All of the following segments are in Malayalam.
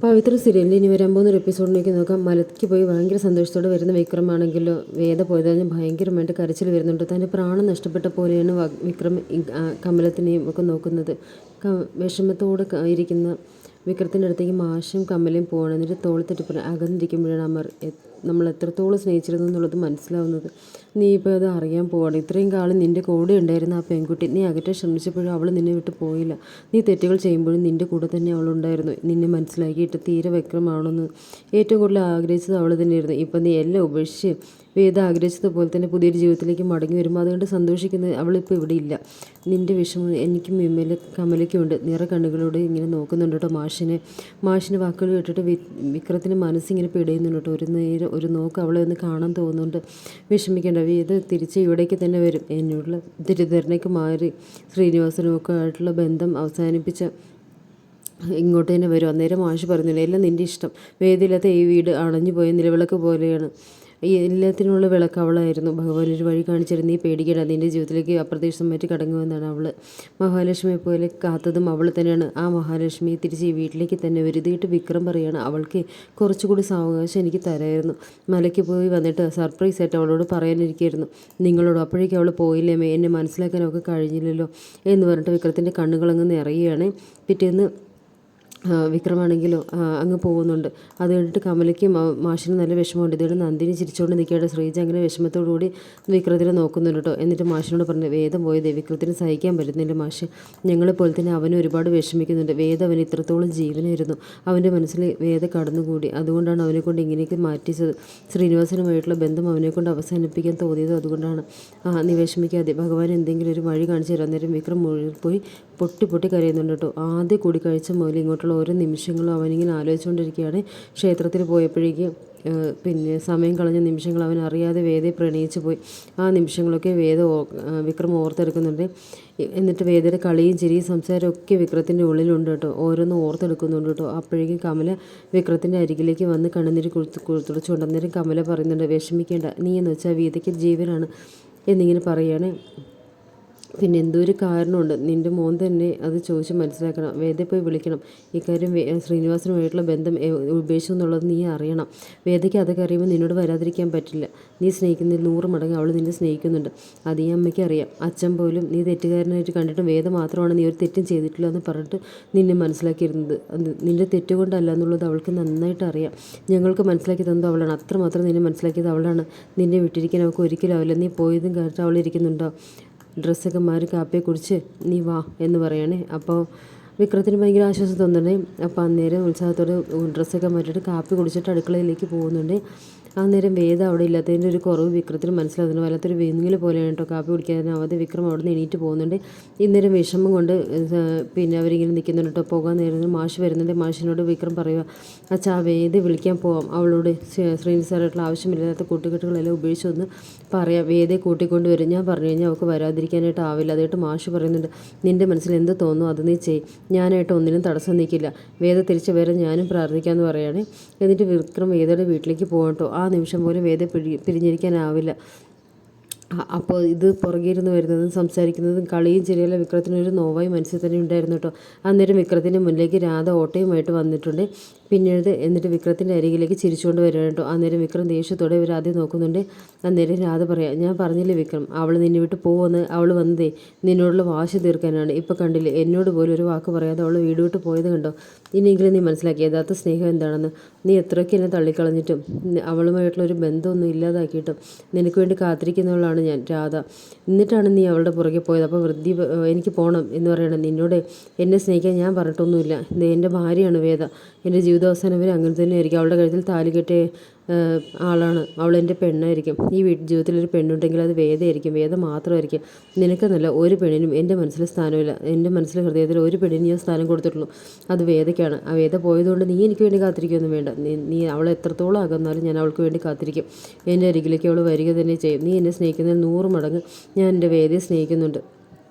പവിത്ര സീരിയലിൽ ഇനി വരാൻ പോകുന്നൊരു എപ്പിസോഡിലേക്ക് നോക്കാം. മലയ്ക്ക് പോയി ഭയങ്കര സന്തോഷത്തോടെ വരുന്ന വിക്രമാണെങ്കിലോ വേദ പോയതിന് ഭയങ്കരമായിട്ട് കരച്ചിൽ വരുന്നുണ്ട്. തൻ്റെ പ്രാണം നഷ്ടപ്പെട്ട പോലെയാണ് വിക്രം കമലത്തിനെയും ഒക്കെ നോക്കുന്നത്. വിഷമത്തോടെ ഇരിക്കുന്ന വിക്രത്തിൻ്റെ അടുത്തേക്ക് മാഷും കമലയും പോകണം. എന്നിട്ട് തോളത്തിട്ട് അകന്നിരിക്കുമ്പോഴാണ് നമ്മൾ എത്രത്തോളം സ്നേഹിച്ചിരുന്നു എന്നുള്ളത് മനസ്സിലാവുന്നത്. നീ ഇപ്പോൾ അത് അറിയാൻ പോവാണ്. ഇത്രയും കാലം നിൻ്റെ കൂടെ ഉണ്ടായിരുന്ന ആ പെൺകുട്ടി നീ അകറ്റാൻ ശ്രമിച്ചപ്പോഴും അവൾ നിന്നെ വിട്ട് പോയില്ല. നീ തെറ്റുകൾ ചെയ്യുമ്പോഴും നിൻ്റെ കൂടെ തന്നെ അവളുണ്ടായിരുന്നു. നിന്നെ മനസ്സിലാക്കിയിട്ട് തീരെ വ്യക്തമാണെന്ന് ഏറ്റവും കൂടുതൽ ആഗ്രഹിച്ചത് അവൾ തന്നെയായിരുന്നു. ഇപ്പം നീ എല്ലാം ഉപേക്ഷിച്ച് വേദ ആഗ്രഹിച്ചതുപോലെ തന്നെ പുതിയൊരു ജീവിതത്തിലേക്ക് മടങ്ങി വരുമ്പോൾ അതുകൊണ്ട് സന്തോഷിക്കുന്നത് അവളിപ്പോൾ ഇവിടെ ഇല്ല. നിൻ്റെ വിഷമം എനിക്കും കമലയ്ക്കും ഉണ്ട്. നിറ കണ്ണുകളോട് ഇങ്ങനെ നോക്കുന്നുണ്ട് കേട്ടോ മാഷിൻ്റെ വാക്കുകൾ കേട്ടിട്ട് വിക്രത്തിൻ്റെ മനസ്സിങ്ങനെ പിടയുന്നുണ്ട് കേട്ടോ. ഒരു നേരം ഒരു നോക്ക് അവളെ ഒന്ന് കാണാൻ തോന്നുന്നുണ്ട്. വിഷമിക്കേണ്ട, വേദ തിരിച്ച് ഇവിടേക്ക് തന്നെ വരും. എന്നോടുള്ള തെറ്റിദ്ധാരണയ്ക്ക് മാറി ശ്രീനിവാസനുമൊക്കെ ആയിട്ടുള്ള ബന്ധം അവസാനിപ്പിച്ച ഇങ്ങോട്ട് തന്നെ വരും. അന്നേരം മാഷ് പറയുന്നില്ല, എല്ലാം നിൻ്റെ ഇഷ്ടം. വേദിയില്ലാത്ത ഈ വീട് അണഞ്ഞു പോയ നിലവിളക്ക് പോലെയാണ്. ഈ എല്ലാത്തിനുള്ള വിളക്ക് അവളായിരുന്നു. ഭഗവാൻ ഒരു വഴി കാണിച്ചിരുന്നു. നീ പേടിക്കേണ്ട, നിൻ്റെ ജീവിതത്തിലേക്ക് അപ്രതീക്ഷിതമായിട്ട് കടങ്ങുമെന്നാണ് അവൾ. മഹാലക്ഷ്മിയെ പോലെ കാത്തതും അവൾ തന്നെയാണ്. ആ മഹാലക്ഷ്മി തിരിച്ച് ഈ വീട്ടിലേക്ക് തന്നെ വരുതിയിട്ട് വിക്രം പറയുകയാണ്, അവൾക്ക് കുറച്ചുകൂടി സാവകാശം എനിക്ക് തരായിരുന്നു. മലയ്ക്ക് പോയി വന്നിട്ട് സർപ്രൈസ് ആയിട്ട് അവളോട് പറയാനിരിക്കുകയായിരുന്നു നിങ്ങളോട്. അപ്പോഴേക്കും അവൾ പോയില്ലേ, എന്നെ മനസ്സിലാക്കാനൊക്കെ കഴിഞ്ഞില്ലല്ലോ എന്ന് പറഞ്ഞിട്ട് വിക്രത്തിൻ്റെ കണ്ണുകളങ്ങ് നിറയുകയാണ്. പിറ്റേന്ന് വിക്രമാണെങ്കിലോ അങ്ങ് പോകുന്നുണ്ട്. അത് കണ്ടിട്ട് കമലയ്ക്കും മാഷിന് നല്ല വിഷമമുണ്ട്. ഇതുകൊണ്ട് നന്ദിനി ചിരിച്ചുകൊണ്ട് നിൽക്കുകയാണ്. ശ്രീജ അങ്ങനെ വിഷമത്തോടുകൂടി വിക്രത്തിനെ നോക്കുന്നുണ്ട് കേട്ടോ. എന്നിട്ട് മാഷിനോട് പറഞ്ഞു, വേദം പോയത് വിക്രത്തിന് സഹിക്കാൻ പറ്റുന്നില്ല മാഷ്. ഞങ്ങളെപ്പോലെ തന്നെ അവനും ഒരുപാട് വിഷമിക്കുന്നുണ്ട്. വേദ അവന് ഇത്രത്തോളം ജീവനായിരുന്നു. അവൻ്റെ മനസ്സിൽ വേദ കടന്നുകൂടി. അതുകൊണ്ടാണ് അവനെക്കൊണ്ട് ഇങ്ങനെയൊക്കെ മാറ്റിച്ചത്. ശ്രീനിവാസനുമായിട്ടുള്ള ബന്ധം അവനെക്കൊണ്ട് അവസാനിപ്പിക്കാൻ തോന്നിയത് അതുകൊണ്ടാണ്. നീ വിഷമിക്കാതെ, ഭഗവാൻ എന്തെങ്കിലും ഒരു വഴി കാണിച്ചു തരാം. അന്നേരം വിക്രം പോയി പൊട്ടി കരയുന്നുണ്ട് കേട്ടോ. ആദ്യ കൂടിക്കാഴ്ച മുതൽ ഇങ്ങോട്ടുള്ള ഓരോ നിമിഷങ്ങളും അവനിങ്ങനെ ആലോചിച്ചുകൊണ്ടിരിക്കുകയാണ്. ക്ഷേത്രത്തിൽ പോയപ്പോഴേക്കും പിന്നെ സമയം കളഞ്ഞ നിമിഷങ്ങൾ അവൻ അറിയാതെ വേദയെ പ്രണയിച്ചു പോയി. ആ നിമിഷങ്ങളൊക്കെ വിക്രം ഓർത്തെടുക്കുന്നുണ്ട്. എന്നിട്ട് വേദയുടെ കളിയും ചിരിയും സംസാരമൊക്കെ വിക്രത്തിൻ്റെ ഉള്ളിലുണ്ട് കേട്ടോ. ഓരോന്നും ഓർത്തെടുക്കുന്നുണ്ട് കേട്ടോ. അപ്പോഴേക്കും കമല വിക്രത്തിൻ്റെ അരികിലേക്ക് വന്ന് കണ്ണുനീര് തുടച്ചുകൊണ്ട്. അന്നേരം കമല പറയുന്നുണ്ട്, വിഷമിക്കേണ്ട, നീ എന്ന് വെച്ചാൽ വേദയ്ക്ക് ജീവനാണ് എന്നിങ്ങനെ പറയുകയാണ്. പിന്നെ എന്തോ ഒരു കാരണമുണ്ട്. നിൻ്റെ മോൻ തന്നെ അത് ചോദിച്ച് മനസ്സിലാക്കണം. വേദയെ പോയി വിളിക്കണം. ഇക്കാര്യം ശ്രീനിവാസനുമായിട്ടുള്ള ബന്ധം ഉപേക്ഷിച്ചു എന്നുള്ളത് നീ അറിയണം. വേദയ്ക്ക് അതൊക്കെ അറിയുമ്പോൾ നിന്നോട് വരാതിരിക്കാൻ പറ്റില്ല. നീ സ്നേഹിക്കുന്നതിൽ 100 മടങ്ങ് അവൾ നിന്നെ സ്നേഹിക്കുന്നുണ്ട്. അത് ഈ അമ്മയ്ക്ക് അറിയാം. അച്ഛൻ പോലും നീ തെറ്റുകാരനായിട്ട് കണ്ടിട്ടും വേദ മാത്രമാണ് നീ ഒരു തെറ്റും ചെയ്തിട്ടില്ല എന്ന് പറഞ്ഞിട്ട് നിന്നെ മനസ്സിലാക്കിയിരുന്നത്. നിൻ്റെ തെറ്റുകൊണ്ടല്ല എന്നുള്ളത് അവൾക്ക് നന്നായിട്ട് അറിയാം. ഞങ്ങൾക്ക് മനസ്സിലാക്കി തന്നത് അവളാണ്. അത്രമാത്രം നിന്നെ മനസ്സിലാക്കിയത് അവളാണ്. നിന്നെ വിട്ടിരിക്കാൻ അവൾക്ക് ഒരിക്കലും ആവില്ല. നീ പോയതും കാലത്ത് അവൾ ഇരിക്കുന്നുണ്ടോ? ഡ്രസ്സൊക്കെ മാറി കാപ്പിയെ കുടിച്ച് നീ വാ എന്ന് പറയണേ. അപ്പോൾ വിക്രത്തിന് ഭയങ്കര ആശ്വാസം തോന്നുന്നുണ്ട്. അപ്പോൾ അന്നേരം ഉത്സാഹത്തോടെ ഡ്രസ്സൊക്കെ മാറ്റിയിട്ട് കാപ്പി കുടിച്ചിട്ട് അടുക്കളയിലേക്ക് പോകുന്നുണ്ട്. അന്നേരം വേദ അവിടെ ഇല്ലാത്തതിൻ്റെ ഒരു കുറവ് വിക്രത്തിന് മനസ്സിലാകുന്നു. വല്ലാത്തൊരു വെങ്ങൽ പോലെയാണ് കേട്ടോ. കാപ്പി കുടിക്കാനാവാതെ വിക്രം അവിടെ നിന്ന് എണീറ്റ് പോകുന്നുണ്ട്. ഇന്നേരം വിഷമം കൊണ്ട് പിന്നെ അവരിങ്ങനെ നിൽക്കുന്നുണ്ട് കേട്ടോ. പോകാൻ നേരം മാഷ് വരുന്നുണ്ട്. മാഷിനോട് വിക്രം പറയുക, അച്ഛാ വേദ വിളിക്കാൻ പോവാം. അവളോട് ശ്രീനി സാറായിട്ടുള്ള ആവശ്യമില്ലാത്ത കൂട്ടുകെട്ടുകളെല്ലാം ഉപേക്ഷിച്ചൊന്ന് പറയാം. വേദയെ കൂട്ടിക്കൊണ്ട് വരും. ഞാൻ പറഞ്ഞു കഴിഞ്ഞാൽ അവൾക്ക് വരാതിരിക്കാനായിട്ട് ആവില്ല. അതായിട്ട് മാഷ് പറയുന്നുണ്ട്, നിൻ്റെ മനസ്സിൽ എന്ത് തോന്നുന്നു അത് നീ ചെയ്യും. ഞാനായിട്ട് ഒന്നിനും തടസ്സം നിൽക്കില്ല. വേദ തിരിച്ച് വരാൻ ഞാനും പ്രാർത്ഥിക്കാമെന്ന് പറയുകയാണ്. എന്നിട്ട് വിക്രം വേദയുടെ വീട്ടിലേക്ക് പോകട്ടോ. ആ നിമിഷം പോലും വേദ പിരിഞ്ഞിരിക്കാനാവില്ല. അപ്പോൾ ഇത് പുറകിരുന്ന് വരുന്നതും സംസാരിക്കുന്നതും കളിയും ചിരിയെല്ലാം വിക്രത്തിനൊരു നോവായി മനസ്സിൽ തന്നെ ഉണ്ടായിരുന്നു കേട്ടോ. അന്നേരം വിക്രത്തിൻ്റെ മുന്നിലേക്ക് രാധ ഓട്ടയുമായിട്ട് വന്നിട്ടുണ്ട്. എന്നിട്ട് വിക്രത്തിൻ്റെ അരികിലേക്ക് ചിരിച്ചുകൊണ്ട് വരികയാണ് കേട്ടോ. അന്നേരം വിക്രം ദേഷ്യത്തോടെ ഇവർ ആദ്യം നോക്കുന്നുണ്ട്. അന്നേരം രാധ പറയാം, ഞാൻ പറഞ്ഞില്ലേ വിക്രം, അവൾ നിന്നെ വിട്ട് പോകുമെന്ന്. അവൾ വന്നതേ നിന്നോടുള്ള വാശി തീർക്കാനാണ്. ഇപ്പോൾ കണ്ടില്ലേ, എന്നോട് പോലും ഒരു വാക്ക് പറയാതെ അവൾ വീട് വിട്ട് പോയത് കണ്ടോ. ഇനിയെങ്കിലും നീ മനസ്സിലാക്കി യഥാർത്ഥ സ്നേഹം എന്താണെന്ന്. നീ എത്രയൊക്കെ എന്നെ തള്ളിക്കളഞ്ഞിട്ടും അവളുമായിട്ടുള്ളൊരു ബന്ധമൊന്നും ഇല്ലാതാക്കിയിട്ടും നിനക്ക് വേണ്ടി കാത്തിരിക്കുന്നവളാണ് ഞാൻ രാധ. എന്നിട്ടാണ് നീ അവളുടെ പുറകെ പോയത്. അപ്പോൾ എനിക്ക് പോകണം എന്ന് പറയണം. നിന്നോട് എന്നെ സ്നേഹിക്കാൻ ഞാൻ പറഞ്ഞിട്ടൊന്നുമില്ല. എൻ്റെ ഭാര്യയാണ് വേദ. എൻ്റെ ജീവിതാവസാനം വരെ അങ്ങനെ തന്നെ ആയിരിക്കും. അവളുടെ കഴുത്തിൽ താലി കെട്ടിയ ആളാണ് അവൾ. എൻ്റെ പെണ്ണായിരിക്കും. ഈ ജീവിതത്തിലൊരു പെണ്ണുണ്ടെങ്കിൽ അത് വേദയായിരിക്കും. വേദ മാത്രമായിരിക്കും. നിനക്കെന്നല്ല ഒരു പെണ്ണിനും എൻ്റെ മനസ്സിൽ സ്ഥാനമില്ല. എൻ്റെ മനസ്സിലെ ഹൃദയത്തിൽ ഒരു പെണ്ണിന് ഞാൻ സ്ഥാനം കൊടുത്തിട്ടുള്ളൂ, അത് വേദയ്ക്കാണ്. ആ വേദ പോയതുകൊണ്ട് നീ എനിക്ക് വേണ്ടി കാത്തിരിക്കുകയൊന്നും വേണ്ട. നീ അവളെ എത്രത്തോളം അകന്നാലും ഞാൻ അവൾക്ക് വേണ്ടി കാത്തിരിക്കും. എൻ്റെ അരികിലേക്ക് അവൾ വരിക തന്നെ ചെയ്യും. നീ എന്നെ സ്നേഹിക്കുന്നതിൽ 100 മടങ്ങ് ഞാൻ എൻ്റെ വേദയെ സ്നേഹിക്കുന്നുണ്ട്.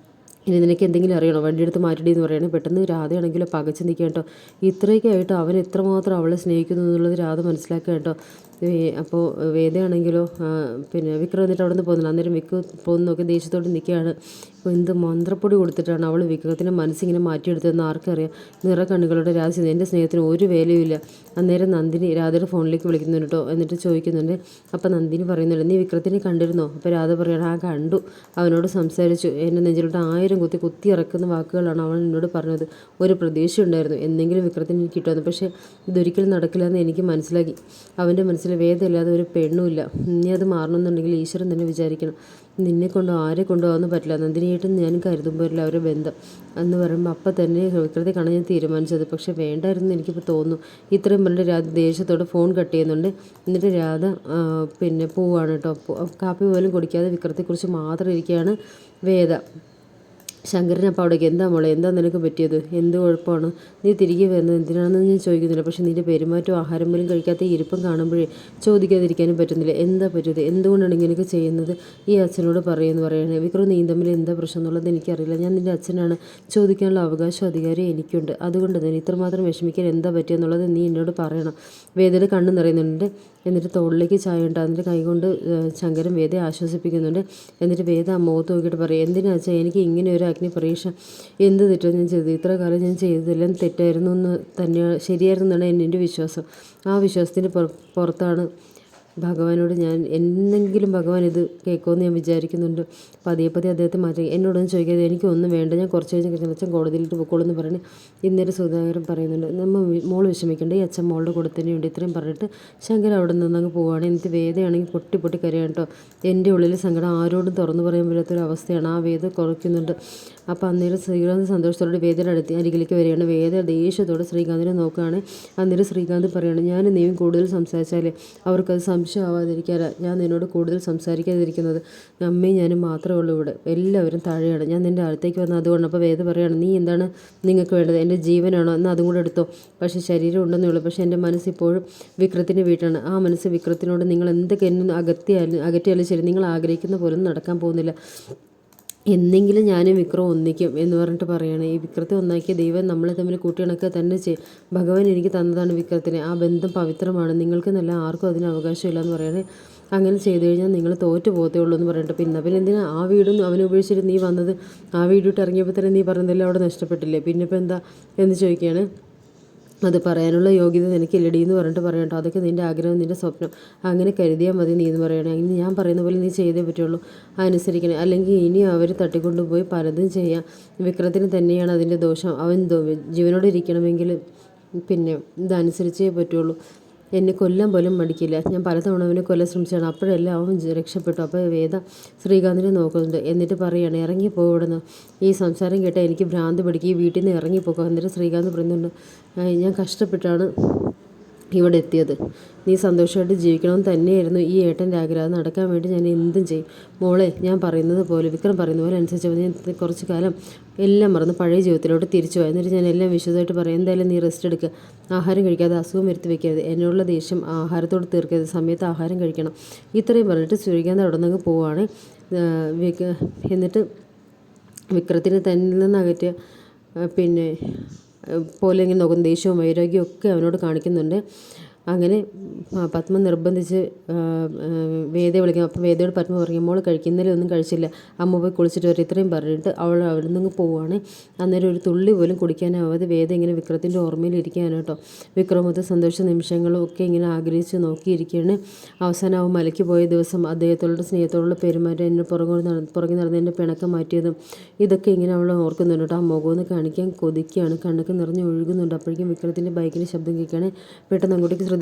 ഇനി നിനക്ക് എന്തെങ്കിലും അറിയണോ? വണ്ടിയെടുത്ത് മാറ്റിടി എന്ന് പറയുകയാണ്. പെട്ടെന്ന് രാധയാണെങ്കിലോ പകച്ച് നിൽക്കുക കേട്ടോ. ഇത്രയൊക്കെ ആയിട്ട് അവൻ എത്രമാത്രം അവളെ സ്നേഹിക്കുന്നു എന്നുള്ളത് രാധ മനസ്സിലാക്കുക കേട്ടോ. അപ്പോൾ വേദയാണെങ്കിലോ പിന്നെ വിക്രം എന്നിട്ട് അവിടെ നിന്ന് പോകുന്നില്ല. അന്നേരം വിക്രം പോകുന്ന നോക്കി ദേഷ്യത്തോട് നിൽക്കുകയാണ്. അപ്പോൾ എന്ത് മന്ത്രപ്പൊടി കൊടുത്തിട്ടാണ് അവൾ വിക്രത്തിൻ്റെ മനസ്സിങ്ങനെ മാറ്റിയെടുത്തതെന്ന് ആർക്കറിയാം. കണ്ണുകളുടെ രാജ എൻ്റെ സ്നേഹത്തിന് ഒരു വിലയുമില്ല. അന്നേരം നന്ദിനി രാധയുടെ ഫോണിലേക്ക് വിളിക്കുന്നുണ്ട് കേട്ടോ. എന്നിട്ട് ചോദിക്കുന്നുണ്ട്. അപ്പോൾ നന്ദിനി പറയുന്നുണ്ട്, നീ വിക്രത്തിനെ കണ്ടിരുന്നോ? അപ്പോൾ രാധ പറയുകയാണ്, ആ കണ്ടു, അവനോട് സംസാരിച്ചു. എൻ്റെ നെഞ്ചിലോട്ട് 1000 കുത്തി ഇറക്കുന്ന വാക്കുകളാണ് അവൻ എന്നോട് പറഞ്ഞത്. ഒരു പ്രതീക്ഷ ഉണ്ടായിരുന്നു എന്തെങ്കിലും വിക്രത്തിന് എനിക്ക് കിട്ടുമെന്ന്. പക്ഷേ ഇതൊരിക്കലും നടക്കില്ല എന്ന് എനിക്ക് മനസ്സിലാക്കി. അവൻ്റെ മനസ്സിൽ വേദമില്ലാതെ ഒരു പെണ്ണുമില്ല. നീ അത് മാറണമെന്നുണ്ടെങ്കിൽ ഈശ്വരൻ തന്നെ വിചാരിക്കണം. നിന്നെ കൊണ്ടോ ആരെ കൊണ്ടോ ഒന്നും പറ്റില്ല. നന്ദിനിയായിട്ടും ഞാനും കരുതുമ്പോഴല്ല അവരുടെ ബന്ധം എന്ന് പറയുമ്പോൾ അപ്പം തന്നെ വിക്രത്തെ കാണാൻ ഞാൻ തീരുമാനിച്ചത്. പക്ഷേ വേണ്ടായിരുന്നു എനിക്കിപ്പോൾ തോന്നുന്നു. ഇത്രയും പറഞ്ഞിട്ട് രാധ ദേഷ്യത്തോടെ ഫോൺ കട്ട് ചെയ്യുന്നുണ്ട്. എന്നിട്ട് രാധ പിന്നെ പോവാണ് കേട്ടോ. കാപ്പി പോലും കുടിക്കാതെ വിക്രത്തെക്കുറിച്ച് മാത്രം ഇരിക്കുകയാണ് വേദ. ശങ്കരൻ അപ്പോൾ അവിടേക്ക്, എന്താ മോളെ, എന്താ നിനക്ക് പറ്റിയത്, എന്ത് കുഴപ്പമാണ്, നീ തിരികെ വരുന്നത് എന്തിനാണെന്ന് ഞാൻ ചോദിക്കുന്നില്ല. പക്ഷേ നിൻ്റെ പെരുമാറ്റവും ആഹാരം പോലും കഴിക്കാത്ത ഇരിപ്പം കാണുമ്പോഴേ ചോദിക്കാതിരിക്കാനും പറ്റുന്നില്ല. എന്താ പറ്റിയത്, എന്തുകൊണ്ടാണ് ഇങ്ങനെയൊക്കെ ചെയ്യുന്നത്, ഈ അച്ഛനോട് പറയുമെന്ന് പറയണേ. വിക്രം നീ തമ്മിൽ എന്താ പ്രശ്നം എന്നുള്ളത് എനിക്കറിയില്ല. ഞാൻ നിൻ്റെ അച്ഛനാണ്, ചോദിക്കാനുള്ള അവകാശം അധികാരം എനിക്കുണ്ട്. അതുകൊണ്ട് തന്നെ ഇത്രമാത്രം വിഷമിക്കാൻ എന്താ പറ്റിയെന്നുള്ളത് നീ എന്നോട് പറയണം. വേദയുടെ കണ്ണ് നിറയുന്നുണ്ട്. എന്നിട്ട് തോളിലേക്ക് ചായ ഉണ്ട്. അതിൻ്റെ കൈകൊണ്ട് ശങ്കരൻ വേദയെ ആശ്വസിപ്പിക്കുന്നുണ്ട്. എന്നിട്ട് വേദ ആ മുഖത്ത് നോക്കിയിട്ട് പറയും, എന്തിനാ വെച്ചാൽ എനിക്ക് ഇങ്ങനെ ഒരു അഗ്നി പരീക്ഷ എന്ത് തെറ്റോ ഞാൻ ചെയ്തത്, ഇത്ര കാലം ഞാൻ ചെയ്തതെല്ലാം തെറ്റായിരുന്നു എന്ന് തന്നെയാണ്, ശരിയായിരുന്നു എന്നാണ് എൻ്റെ വിശ്വാസം. ആ വിശ്വാസത്തിൻ്റെ പുറത്താണ് ഭഗവാനോട് ഞാൻ എന്തെങ്കിലും ഭഗവാൻ ഇത് കേൾക്കുമെന്ന് ഞാൻ വിചാരിക്കുന്നുണ്ട്. പതിയെ അദ്ദേഹത്തെ മാറ്റി എന്നോടൊന്നും ചോദിക്കാതെ എനിക്കൊന്നും വേണ്ട, ഞാൻ കുറച്ച് കഴിഞ്ഞ് അച്ഛൻ കോടതിയിലിട്ട് പൊക്കോളൂ എന്ന് പറഞ്ഞ് ഇന്നേരം സുധാകരൻ പറയുന്നുണ്ട്. മോൾ വിഷമിക്കേണ്ട, ഈ അച്ഛൻ മോളുടെ കൂടെ തന്നെയുണ്ട്. ഇത്രയും പറഞ്ഞിട്ട് ശങ്കർ അവിടെ നിന്നങ്ങ് പോവുകയാണ്. എന്നിട്ട് വേദയാണെങ്കിൽ പൊട്ടി കരയാണ് കേട്ടോ. എൻ്റെ ഉള്ളിൽ സങ്കടം ആരോടും തുറന്നു പറയാൻ പറ്റാത്തൊരവസ്ഥയാണ്. ആ വേദ കുറയ്ക്കുന്നുണ്ട്. അപ്പോൾ അന്നേരം ശ്രീകാന്ത് സന്തോഷത്തോടെ വേദയുടെ അരികിലേക്ക് വരികയാണ്. വേദ ദേഷ്യത്തോടെ ശ്രീകാന്തിനെ നോക്കുകയാണ്. അന്നേരം ശ്രീകാന്ത് പറയുകയാണ്, ഞാൻ നീയും കൂടുതൽ സംസാരിച്ചാലേ അവർക്കത് സംശയമാവാതിരിക്കാനാ ഞാൻ നിന്നോട് കൂടുതൽ സംസാരിക്കാതിരിക്കുന്നത്. അമ്മയും ഞാനും മാത്രമേ ഉള്ളൂ ഇവിടെ, എല്ലാവരും താഴെയാണ്. ഞാൻ നിൻ്റെ അടുത്തേക്ക് വന്നത് അതുകൊണ്ട്. അപ്പോൾ വേദ പറയുകയാണ്, നീ എന്താണ് നിങ്ങൾക്ക് വേണ്ടത്, എൻ്റെ ജീവനാണോ, എന്നാൽ അതും കൂടെ എടുത്തോ. പക്ഷേ ശരീരം ഉണ്ടെന്നേ ഉള്ളൂ. പക്ഷേ എൻ്റെ മനസ്സ് ഇപ്പോഴും വിക്രത്തിൻ്റെ വീട്ടാണ്. ആ മനസ്സ് വിക്രത്തിനോട് നിങ്ങൾ എന്തൊക്കെ എന്നെ അകറ്റിയാലും ശരി, നിങ്ങൾ ആഗ്രഹിക്കുന്ന പോലും നടക്കാൻ പോകുന്നില്ല. എന്നെങ്കിലും ഞാനും വിക്രം ഒന്നിക്കും എന്ന് പറഞ്ഞിട്ട് പറയുകയാണ്. ഈ വിക്രത്തെ ഒന്നാക്കിയ ദൈവം നമ്മളെ തമ്മിൽ കൂട്ടിയിണക്കുക തന്നെ ചെയ്യും. ഭഗവാൻ എനിക്ക് തന്നതാണ് വിക്രത്തിനെ. ആ ബന്ധം പവിത്രമാണ്, നിങ്ങൾക്ക് നല്ല ആർക്കും അതിന് അവകാശമില്ല എന്ന് പറയുകയാണ്. അങ്ങനെ ചെയ്തു കഴിഞ്ഞാൽ നിങ്ങൾ തോറ്റു പോകത്തേ ഉള്ളൂ എന്ന് പറഞ്ഞിട്ട്, പിന്നെ എന്തിനാ ആ വീടും അവനെ ഉപേക്ഷിച്ചിട്ട് നീ വന്നത്, ആ വീടിട്ട് ഇറങ്ങിയപ്പോൾ തന്നെ നീ പറഞ്ഞതെല്ലാം അവിടെ നഷ്ടപ്പെട്ടില്ലേ, പിന്നെ ഇപ്പോൾ എന്താ എന്ന് ചോദിക്കുകയാണ്. അത് പറയാനുള്ള യോഗ്യത നിനക്കില്ലടി എന്ന് പറഞ്ഞിട്ട് പറയട്ടോ. അതൊക്കെ നിൻ്റെ ആഗ്രഹം, നിൻ്റെ സ്വപ്നം, അങ്ങനെ കരുതിയാൽ മതി നീ എന്ന് പറയണേ. ഇനി ഞാൻ പറയുന്ന പോലെ നീ ചെയ്തേ പറ്റുള്ളൂ, അനുസരിക്കണേ. അല്ലെങ്കിൽ ഇനി അവർ തട്ടിക്കൊണ്ടുപോയി പലതും ചെയ്യാം. വിക്രത്തിന് തന്നെയാണ് അതിൻ്റെ ദോഷം. അവൻ ജീവനോടെ ഇരിക്കണമെങ്കിൽ പിന്നെ ഇതനുസരിച്ചേ പറ്റുള്ളൂ. എന്നെ കൊല്ലാൻ പോലും മടിക്കില്ല. ഞാൻ പലതവണ അവനെ കൊല്ലാൻ ശ്രമിച്ചാണ്, അപ്പോഴെല്ലാം അവൻ രക്ഷപ്പെട്ടു. അപ്പോൾ വേദ ശ്രീകാന്തിനെ നോക്കുന്നുണ്ട്. എന്നിട്ട് പറയുകയാണ്, ഇറങ്ങിപ്പോ ഇവിടുന്ന്. ഈ സംസാരം കേട്ടാൽ എനിക്ക് ഭ്രാന്ത് പിടിക്കും, ഈ വീട്ടിൽ നിന്ന് ഇറങ്ങിപ്പോക്കുക. എന്നിട്ട് ശ്രീകാന്ത് പറയുന്നുണ്ട്, ഞാൻ കഷ്ടപ്പെട്ടാണ് ഇവിടെ എത്തിയത്, നീ സന്തോഷമായിട്ട് ജീവിക്കണമെന്ന് തന്നെയായിരുന്നു ഈ ഏട്ടൻ്റെ ആഗ്രഹം. നടക്കാൻ വേണ്ടി ഞാൻ എന്തും ചെയ്യും. മോളെ, ഞാൻ പറയുന്നത് പോലെ, വിക്രം പറയുന്ന പോലെ അനുസരിച്ച് ഞാൻ കുറച്ച് കാലം എല്ലാം മറന്ന് പഴയ ജീവിതത്തിലോട്ട് തിരിച്ചു പോയി. എന്നിട്ട് ഞാൻ എല്ലാം വിശദമായിട്ട് പറയാം. എന്തായാലും നീ റെസ്റ്റ് എടുക്കുക, ആഹാരം കഴിക്കാതെ അസുഖം വരുത്തി വെക്കരുത്, എന്നുള്ള ദേഷ്യം ആഹാരത്തോട് തീർക്കരുത്, സമയത്ത് ആഹാരം കഴിക്കണം. ഇത്രയും പറഞ്ഞിട്ട് ശ്രീകാന്ത് അവിടെ നിന്ന് പോവുകയാണ്. എന്നിട്ട് വിക്രത്തിനെ തന്നിൽ നിന്ന് അകറ്റിയ പിന്നെ പോലെ ഇങ്ങനെ നോക്കുന്ന ദേഷ്യവും വൈരാഗ്യവും ഒക്കെ അവനോട് കാണിക്കുന്നുണ്ട്. അങ്ങനെ പത്മ നിർബന്ധിച്ച് വേദയെ വിളിക്കും. അപ്പോൾ വേദയോട് പത്മ പറയും, മോൾ കഴിക്കുന്നതിൽ ഒന്നും കഴിച്ചില്ല, അമ്മ പോയി കുളിച്ചിട്ട് വരും. ഇത്രയും പറഞ്ഞിട്ട് അവൾ അവിടെ നിന്ന് പോവുകയാണ്. അന്നേരം ഒരു തുള്ളി പോലും കുടിക്കാനാവാതെ വേദ ഇങ്ങനെ വിക്രത്തിൻ്റെ ഓർമ്മയിൽ ഇരിക്കുകയാണ് കേട്ടോ. വിക്രമത്തെ സന്തോഷ നിമിഷങ്ങളും ഒക്കെ ഇങ്ങനെ ആഗ്രഹിച്ച് നോക്കിയിരിക്കുകയാണ്. അവസാനം അവൻ മലയ്ക്ക് പോയ ദിവസം അദ്ദേഹത്തോടുള്ള സ്നേഹത്തോടുള്ള പെരുമാറ്റം, എന്നെ പുറകെ നടന്ന് എൻ്റെ പിണക്കം മാറ്റിയതും ഇതൊക്കെ ഇങ്ങനെ അവൾ ഓർക്കുന്നുണ്ട് കേട്ടോ. ആ മുഖമൊന്ന് കാണിക്കാൻ കൊതിക്കുകയാണ്, കണ്ണൊക്കെ നിറഞ്ഞ് ഒഴുകുന്നുണ്ട്. അപ്പോഴേക്കും വിക്രത്തിൻ്റെ ബൈക്കിൻ്റെ ശബ്ദം കേൾക്കുകയാണ്. പെട്ടെന്ന് അങ്ങോട്ടേക്ക് ശ്രദ്ധിക്കുന്നുണ്ട്.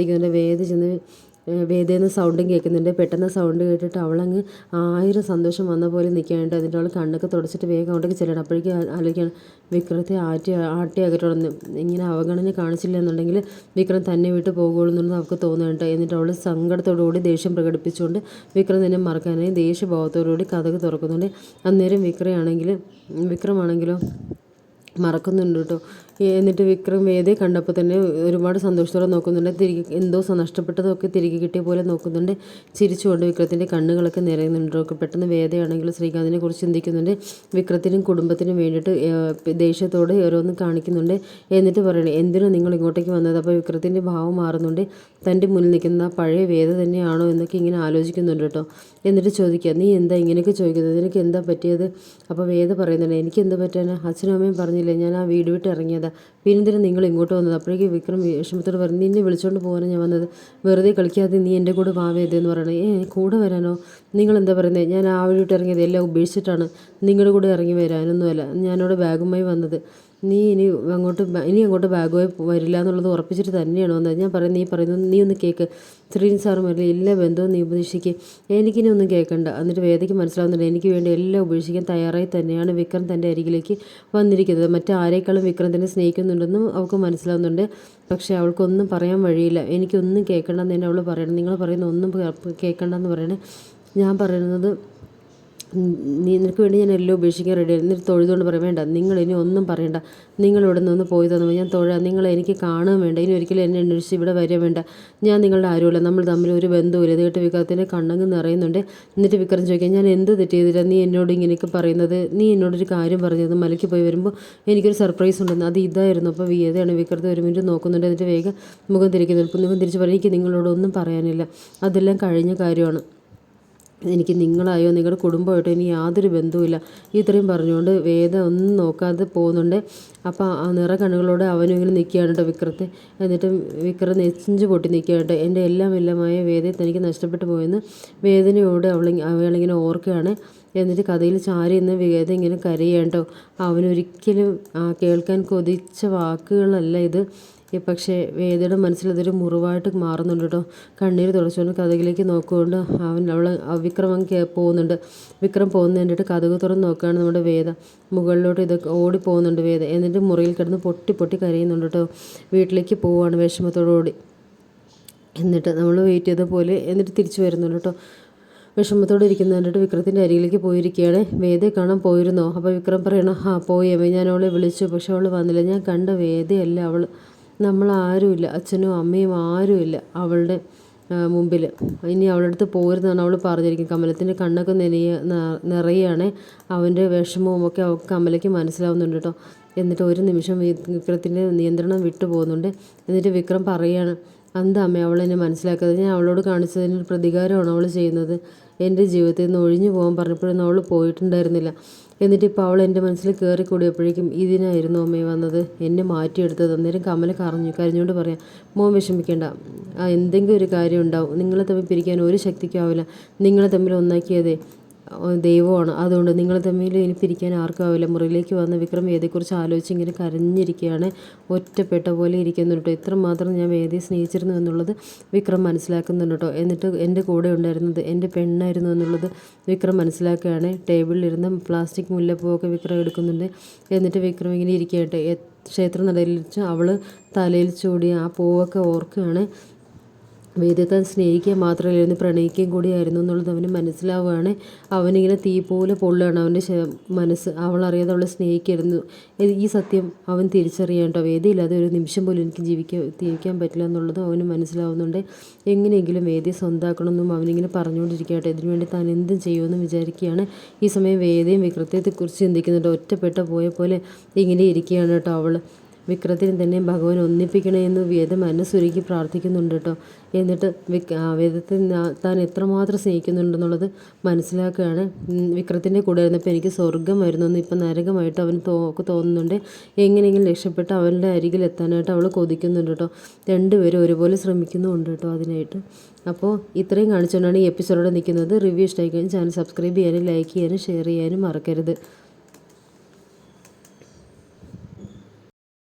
വേദയെന്ന് സൗണ്ടും കേൾക്കുന്നുണ്ട്. പെട്ടെന്ന് സൗണ്ട് കേട്ടിട്ട് അവളങ്ങ് 1000 സന്തോഷം വന്ന പോലെ നിൽക്കാനുണ്ട്. എന്നിട്ട് അവൾ കണ്ണൊക്കെ തുടച്ചിട്ട് വേഗം അങ്ങോട്ടേക്ക് ചെല്ലണം. അപ്പോഴേക്കും ആലോചിക്കുകയാണ്, വിക്രത്തെ ആട്ടി അകറ്റണമെന്ന്. ഇങ്ങനെ അവഗണന കാണിച്ചില്ല എന്നുണ്ടെങ്കിൽ വിക്രം തന്നെ വിട്ട് പോകുള്ളൂ എന്നുള്ളത് അവൾക്ക് തോന്നുന്നുണ്ട്. എന്നിട്ട് അവൾ സങ്കടത്തോടുകൂടി ദേഷ്യം പ്രകടിപ്പിച്ചുകൊണ്ട് വിക്രം തന്നെ മറക്കാനായി ദേഷ്യഭാവത്തോടുകൂടി കഥക് തുറക്കുന്നുണ്ട്. അന്നേരം വിക്രമാണെങ്കിലോ മറക്കുന്നുണ്ട് കേട്ടോ. എന്നിട്ട് വിക്രം വേദയെ കണ്ടപ്പോൾ തന്നെ ഒരുപാട് സന്തോഷത്തോടെ നോക്കുന്നുണ്ട്. തിരികെ എന്തോ നഷ്ടപ്പെട്ടതൊക്കെ തിരികെ കിട്ടിയ പോലെ നോക്കുന്നുണ്ട്. ചിരിച്ചുകൊണ്ട് വിക്രത്തിൻ്റെ കണ്ണുകളൊക്കെ നിറയുന്നുണ്ട്. പെട്ടെന്ന് വേദയാണെങ്കിൽ ശ്രീകാന്തിനെ കുറിച്ച് ചിന്തിക്കുന്നുണ്ട്. വിക്രത്തിനും കുടുംബത്തിനും വേണ്ടിയിട്ട് ദേഷ്യത്തോടെ ഓരോന്ന് കാണിക്കുന്നുണ്ട്. എന്നിട്ട് പറയണേ, എന്തിനാണ് നിങ്ങൾ ഇങ്ങോട്ടേക്ക് വന്നത്? അപ്പോൾ വിക്രത്തിൻ്റെ ഭാവം മാറുന്നുണ്ട്. തൻ്റെ മുന്നിൽ നിൽക്കുന്ന പഴയ വേദ തന്നെയാണോ എന്നൊക്കെ ഇങ്ങനെ ആലോചിക്കുന്നുണ്ട് കേട്ടോ. എന്നിട്ട് ചോദിക്കുക, നീ എന്താ ഇങ്ങനെയൊക്കെ ചോദിക്കുന്നത്? നിനക്ക് എന്താ പറ്റിയത്? അപ്പോൾ വേദ പറയുന്നുണ്ട്, എനിക്ക് എന്ത് പറ്റാനാ? അച്ഛനും അമ്മയും പറഞ്ഞില്ലേ ഞാൻ ആ വീട് വിട്ട് ഇറങ്ങിയതാ. പിന്നെന്തിനാ നിങ്ങൾ ഇങ്ങോട്ട് വന്നത്? അപ്പോഴേക്കും വിക്രം വിഷമത്തോട് പറഞ്ഞു, നിന്നെ വിളിച്ചുകൊണ്ട് പോകാനാണ് ഞാൻ വന്നത്. വെറുതെ കളിക്കാതെ നീ എൻ്റെ കൂടെ വാവേതെന്ന് പറയണേ. കൂടെ വരാനോ? നിങ്ങൾ എന്താ പറയുന്നത്? ഞാൻ ആ വഴി വിട്ട് ഇറങ്ങിയത് എല്ലാം ഉപേക്ഷിച്ചിട്ടാണ് നിങ്ങളുടെ കൂടെ ഇറങ്ങി വരാനൊന്നുമല്ല ഞാനിവിടെ ബാഗുമായി വന്നത്. നീ ഇനി അങ്ങോട്ട് ബാഗുമായി വരില്ല എന്നുള്ളത് ഉറപ്പിച്ചിട്ട് തന്നെയാണ് വന്നത്. ഞാൻ പറയുന്നത് നീ പറയുന്നത് നീ ഒന്ന് കേൾക്ക്. ശ്രീൻ സാറും വരില്ല, എല്ലാ ബന്ധവും നീ ഉപദേശിക്കുക. എനിക്കിനി ഒന്നും കേൾക്കണ്ട. എന്നിട്ട് വേദയ്ക്ക് മനസ്സിലാവുന്നുണ്ട്, എനിക്ക് വേണ്ടി എല്ലാം ഉപേക്ഷിക്കാൻ തയ്യാറായി തന്നെയാണ് വിക്രം തൻ്റെ അരികിലേക്ക് വന്നിരിക്കുന്നത്. മറ്റാരേക്കാളും വിക്രം തന്നെ സ്നേഹിക്കുന്നുണ്ടെന്നും അവൾക്ക് മനസ്സിലാവുന്നുണ്ട്. പക്ഷേ അവൾക്കൊന്നും പറയാൻ വഴിയില്ല. എനിക്കൊന്നും കേൾക്കണ്ടെന്ന് തന്നെ അവൾ പറയണം. നിങ്ങൾ പറയുന്ന ഒന്നും കേൾക്കണ്ടെന്ന് പറയണേ. ഞാൻ പറയുന്നത് നിനക്ക് വേണ്ടി ഞാൻ എല്ലാം ഉപേക്ഷിക്കാൻ റെഡിയാണ്. എന്നിട്ട് തൊഴുതുകൊണ്ട് പറയാം, വേണ്ട നിങ്ങൾ ഇനി ഒന്നും പറയണ്ട. നിങ്ങൾ ഇവിടെ നിന്ന് പോയി തന്നു ഞാൻ തൊഴാം. നിങ്ങൾ എനിക്ക് കാണുകയും വേണ്ട. ഇനി ഒരിക്കലും എന്നെ അന്വേഷിച്ച് ഇവിടെ വരിക വേണ്ട. ഞാൻ നിങ്ങളുടെ ആരുമല്ല. നമ്മൾ തമ്മിൽ ഒരു ബന്ധവുമില്ല. ഇത് കേട്ട് വിക്രത്തിൻ്റെ കണ്ണങ്ങ് നിറയുന്നുണ്ട്. എന്നിട്ട് വിക്രം ചോദിക്കാം, ഞാൻ എന്ത് തെറ്റ് ചെയ്തില്ല നീ എന്നോട് ഇങ്ങനെയൊക്കെ പറയുന്നത്? നീ എന്നോടൊരു കാര്യം പറഞ്ഞത് മലയ്ക്ക് പോയി വരുമ്പോൾ എനിക്കൊരു സർപ്രൈസ് ഉണ്ടെന്ന്, അത് ഇതായിരുന്നു. അപ്പോൾ വേദയാണ് വിക്രത്തെ ഒരു മിനിറ്റ് നോക്കുന്നുണ്ട്. എന്നിട്ട് വേഗം മുഖം തിരിക്കുന്നുണ്ട്. മുഖം തിരിച്ച് പറയും, എനിക്ക് നിങ്ങളോടൊന്നും പറയാനില്ല. അതെല്ലാം കഴിഞ്ഞ കാര്യമാണ്. എനിക്ക് നിങ്ങളായോ നിങ്ങളുടെ കുടുംബമായിട്ടോ ഇനി യാതൊരു ബന്ധവുമില്ല. ഇത്രയും പറഞ്ഞുകൊണ്ട് വേദ ഒന്നും നോക്കാതെ പോകുന്നുണ്ട്. അപ്പോൾ ആ നിറ കണ്ണുകളോടെ അവനും ഇങ്ങനെ നിൽക്കുകയാണ് കേട്ടോ വിക്രത്തെ. എന്നിട്ട് വിക്രം നെഞ്ച് പൊട്ടി നിൽക്കുകയാണ് കേട്ടോ. എൻ്റെ എല്ലാമായ വേദയെ തനിക്ക് നഷ്ടപ്പെട്ടു പോയെന്ന് വേദനയോട് അവളിങ്ങനെ ഓർക്കുകയാണ്. എന്നിട്ട് കഥയിൽ ചാരി എന്ന് വേദ ഇങ്ങനെ കരയുകയാണ് കേട്ടോ. അവനൊരിക്കലും കേൾക്കാൻ കൊതിച്ച വാക്കുകളല്ല ഇത്. പക്ഷേ വേദയുടെ മനസ്സിലതൊരു മുറിവായിട്ട് മാറുന്നുണ്ട് കേട്ടോ. കണ്ണീര് തുടച്ചുകൊണ്ട് കഥകിലേക്ക് നോക്കുകൊണ്ട് വിക്രം അങ്ങ് പോകുന്നുണ്ട്. വിക്രം പോകുന്ന കണ്ടിട്ട് കഥക് തുറന്ന് നോക്കുകയാണ് നമ്മുടെ വേദ. മുകളിലോട്ട് ഇതൊക്കെ ഓടിപ്പോകുന്നുണ്ട് വേദ. എന്നിട്ട് മുറിയിൽ കിടന്ന് പൊട്ടി പൊട്ടി കരയുന്നുണ്ട് കേട്ടോ. വീട്ടിലേക്ക് പോവുകയാണ് വിഷമത്തോടുകൂടി. എന്നിട്ട് നമ്മൾ വെയിറ്റ് ചെയ്ത പോലെ എന്നിട്ട് തിരിച്ചു വരുന്നുണ്ട് കേട്ടോ. വിഷമത്തോടെ ഇരിക്കുന്ന കണ്ടിട്ട് വിക്രത്തിൻ്റെ അരികിലേക്ക് പോയിരിക്കുകയാണ്. വേദയെ കാണാൻ പോയിരുന്നോ? അപ്പോൾ വിക്രം പറയണം, പോയി അമ്മേ, ഞാൻ അവളെ വിളിച്ചു, പക്ഷെ അവൾ വന്നില്ല. ഞാൻ കണ്ട വേദയല്ല അവൾ. നമ്മളാരുമില്ല, അച്ഛനും അമ്മയും ആരുമില്ല അവളുടെ മുമ്പിൽ. ഇനി അവളുടെ അടുത്ത് പോരുന്നതാണ് അവൾ പറഞ്ഞിരിക്കുന്നത്. കമലത്തിൻ്റെ കണ്ണൊക്കെ നിറയാണ്. അവൻ്റെ വിഷമവും ഒക്കെ അവൾക്ക് കമലയ്ക്ക് മനസ്സിലാവുന്നുണ്ട് കേട്ടോ. എന്നിട്ട് ഒരു നിമിഷം വിക്രത്തിൻ്റെ നിയന്ത്രണം വിട്ടു പോകുന്നുണ്ട്. എന്നിട്ട് വിക്രം പറയാണ്, എന്താ അമ്മ അവളെന്നെ മനസ്സിലാക്കാതെ? ഞാൻ അവളോട് കാണിച്ചതിന് പ്രതികാരമാണ് അവൾ ചെയ്യുന്നത്. എൻ്റെ ജീവിതത്തിൽ നിന്ന് ഒഴിഞ്ഞു പോകാൻ പറഞ്ഞപ്പോഴൊന്നും അവൾ പോയിട്ടുണ്ടായിരുന്നില്ല. എന്നിട്ടിപ്പോൾ അവൾ എൻ്റെ മനസ്സിൽ കയറിക്കൂടിയപ്പോഴേക്കും ഇതിനായിരുന്നു അമ്മയെ വന്നത്, എന്നെ മാറ്റിയെടുത്തത്. അന്നേരം കമല കരഞ്ഞുകൊണ്ട് പറയാം, മോൻ വിഷമിക്കേണ്ട, എന്തെങ്കിലും ഒരു കാര്യം ഉണ്ടാവും. നിങ്ങളെ തമ്മിൽ പിരിക്കാൻ ഒരു ശക്തിക്കും ആവില്ല. നിങ്ങളെ തമ്മിൽ ഒന്നാക്കിയതേ ദൈവമാണ്. അതുകൊണ്ട് നിങ്ങൾ തമ്മിൽ ഇനി പിരിക്കാൻ ആർക്കും ആവില്ല. മുറിയിലേക്ക് വന്ന വിക്രം വേദയെക്കുറിച്ച് ആലോചിച്ച് ഇങ്ങനെ കരഞ്ഞിരിക്കുകയാണ്. ഒറ്റപ്പെട്ട പോലെ ഇരിക്കുന്നുണ്ട് കേട്ടോ. ഇത്രമാത്രം ഞാൻ വേദയെ സ്നേഹിച്ചിരുന്നു എന്നുള്ളത് വിക്രം മനസ്സിലാക്കുന്നുണ്ട് കേട്ടോ. എന്നിട്ട് എൻ്റെ കൂടെ ഉണ്ടായിരുന്നത് എൻ്റെ പെണ്ണായിരുന്നു എന്നുള്ളത് വിക്രം മനസ്സിലാക്കുകയാണ്. ടേബിളിലിരുന്ന പ്ലാസ്റ്റിക് മുല്ലപ്പൂവൊക്കെ വിക്രം എടുക്കുന്നുണ്ട്. എന്നിട്ട് വിക്രം ഇങ്ങനെ ഇരിക്കട്ടെ. ക്ഷേത്ര നടയിൽ വെച്ച് അവൾ തലയിൽ ചൂടിയ ആ പൂവൊക്കെ ഓർക്കുകയാണ്. വേദയെ താൻ സ്നേഹിക്കുക മാത്രമല്ലായിരുന്നു, പ്രണയിക്കുകയും കൂടിയായിരുന്നു എന്നുള്ളത് അവന് മനസ്സിലാവുകയാണ്. അവനിങ്ങനെ തീ പോലെ പൊള്ളുകയാണ് അവൻ്റെ മനസ്സ്. അവളറിയാതെ അവളെ സ്നേഹിക്കായിരുന്നു. ഈ സത്യം അവൻ തിരിച്ചറിയാൻ കേട്ടോ. വേദയില്ലാതെ ഒരു നിമിഷം പോലും എനിക്ക് ജീവിക്കാൻ പറ്റില്ല എന്നുള്ളത് അവന് മനസ്സിലാവുന്നുണ്ട്. എങ്ങനെയെങ്കിലും വേദയെ സ്വന്തമാക്കണമെന്നും അവനിങ്ങനെ പറഞ്ഞുകൊണ്ടിരിക്കട്ടെ. ഇതിനുവേണ്ടി താൻ എന്തും ചെയ്യുമെന്ന് വിചാരിക്കുകയാണ്. ഈ സമയം വേദയും വിക്രത്തെക്കുറിച്ച് ചിന്തിക്കുന്നുണ്ട്. ഒറ്റപ്പെട്ട പോയ പോലെ ഇങ്ങനെ ഇരിക്കുകയാണ് കേട്ടോ അവൾ. വിക്രത്തിനെ തന്നെ ഭഗവാൻ ഒന്നിപ്പിക്കണമെന്ന് വേദ മനസ്സൊരുക്കി പ്രാർത്ഥിക്കുന്നുണ്ട് കേട്ടോ. എന്നിട്ട് വേദത്തെ താൻ എത്രമാത്രം സ്നേഹിക്കുന്നുണ്ടെന്നുള്ളത് മനസ്സിലാക്കുകയാണ്. വിക്രത്തിൻ്റെ കൂടെ ഇരുന്നപ്പോൾ എനിക്ക് സ്വർഗമായിരുന്നു എന്ന് ഇപ്പം നരകമായിട്ട് അവന് തോന്നുന്നുണ്ട്. എങ്ങനെയെങ്കിലും രക്ഷപ്പെട്ട് അവൻ്റെ അരികിൽ എത്താനായിട്ട് അവൾ കൊതിക്കുന്നുണ്ട് കേട്ടോ. രണ്ടുപേരും ഒരുപോലെ ശ്രമിക്കുന്നുമുണ്ട് കേട്ടോ അതിനായിട്ട്. അപ്പോൾ ഇത്രയും കാണിച്ചുകൊണ്ടാണ് ഈ എപ്പിസോഡോടെ നിൽക്കുന്നത്. റിവ്യൂ ഇഷ്ടമായി കഴിഞ്ഞാൽ ചാനൽ സബ്സ്ക്രൈബ് ചെയ്യാനും ലൈക്ക് ചെയ്യാനും ഷെയർ ചെയ്യാനും മറക്കരുത്.